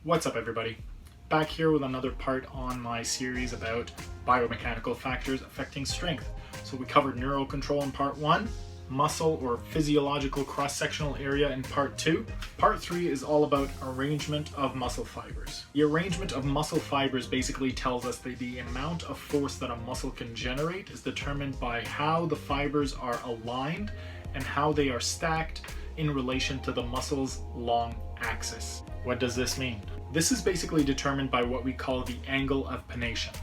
What's up everybody? Back here with another part on my series about biomechanical factors affecting strength. So we covered neural control in part 1, muscle or physiological cross-sectional area in part 2. Part 3 is all about arrangement of muscle fibers. The arrangement of muscle fibers basically tells us that the amount of force that a muscle can generate is determined by how the fibers are aligned and how they are stacked in relation to the muscle's long axis. What does this mean? This is basically determined by what we call the angle of pennation.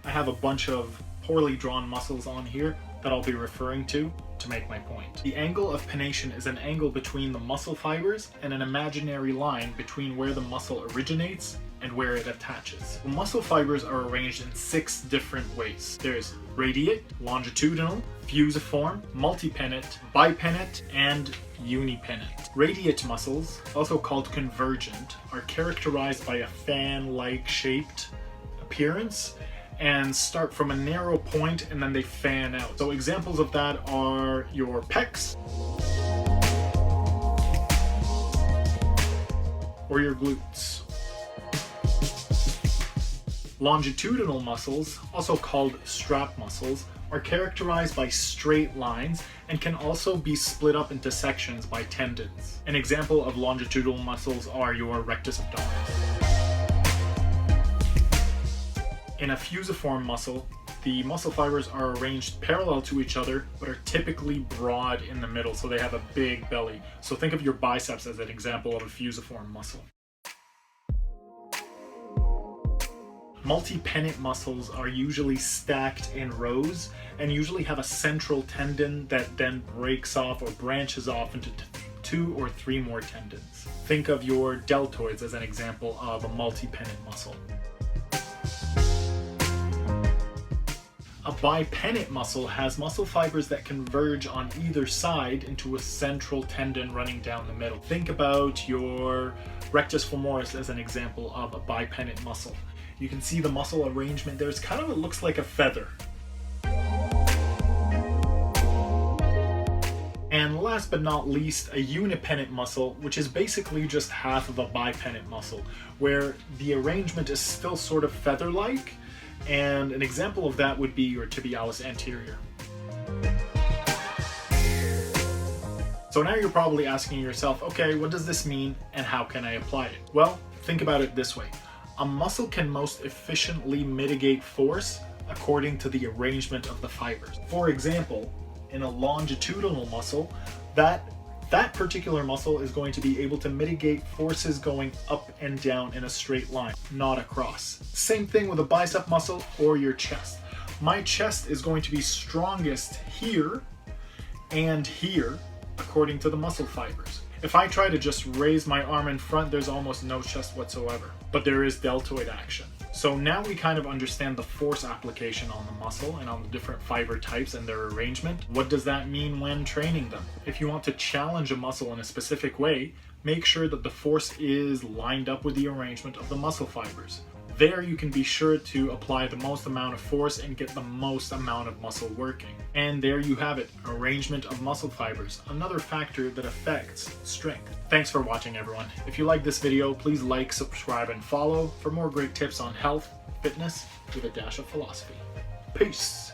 I have a bunch of poorly drawn muscles on here that I'll be referring to make my point. The angle of pennation is an angle between the muscle fibers and an imaginary line between where the muscle originates and where it attaches. The muscle fibers are arranged in 6 different ways. There's radiate, longitudinal, fusiform, multipennate, bipennate, and unipennate. Radiate muscles, also called convergent, are characterized by a fan-like shaped appearance and start from a narrow point and then they fan out. So examples of that are your pecs or your glutes. Longitudinal muscles, also called strap muscles, are characterized by straight lines and can also be split up into sections by tendons. An example of longitudinal muscles are your rectus abdominis. In a fusiform muscle, the muscle fibers are arranged parallel to each other but are typically broad in the middle, so they have a big belly. So think of your biceps as an example of a fusiform muscle. Multipennate muscles are usually stacked in rows and usually have a central tendon that then breaks off or branches off into 2 or 3 more tendons. Think of your deltoids as an example of a multipennate muscle. A bipennate muscle has muscle fibers that converge on either side into a central tendon running down the middle. Think about your rectus femoris as an example of a bipennate muscle. You can see the muscle arrangement there. It looks like a feather. And last but not least, a unipennate muscle, which is basically just half of a bipennate muscle, where the arrangement is still sort of feather-like. And an example of that would be your tibialis anterior. So now you're probably asking yourself, okay, what does this mean and how can I apply it? Well, think about it this way. A muscle can most efficiently mitigate force according to the arrangement of the fibers. For example, in a longitudinal muscle, that particular muscle is going to be able to mitigate forces going up and down in a straight line, not across. Same thing with a bicep muscle or your chest. My chest is going to be strongest here and here according to the muscle fibers. If I try to just raise my arm in front, there's almost no chest whatsoever, but there is deltoid action. So now we kind of understand the force application on the muscle and on the different fiber types and their arrangement. What does that mean when training them? If you want to challenge a muscle in a specific way, make sure that the force is lined up with the arrangement of the muscle fibers. There you can be sure to apply the most amount of force and get the most amount of muscle working. And there you have it, arrangement of muscle fibers, another factor that affects strength. Thanks for watching everyone. If you like this video, please like, subscribe, and follow for more great tips on health, fitness, with a dash of philosophy. Peace!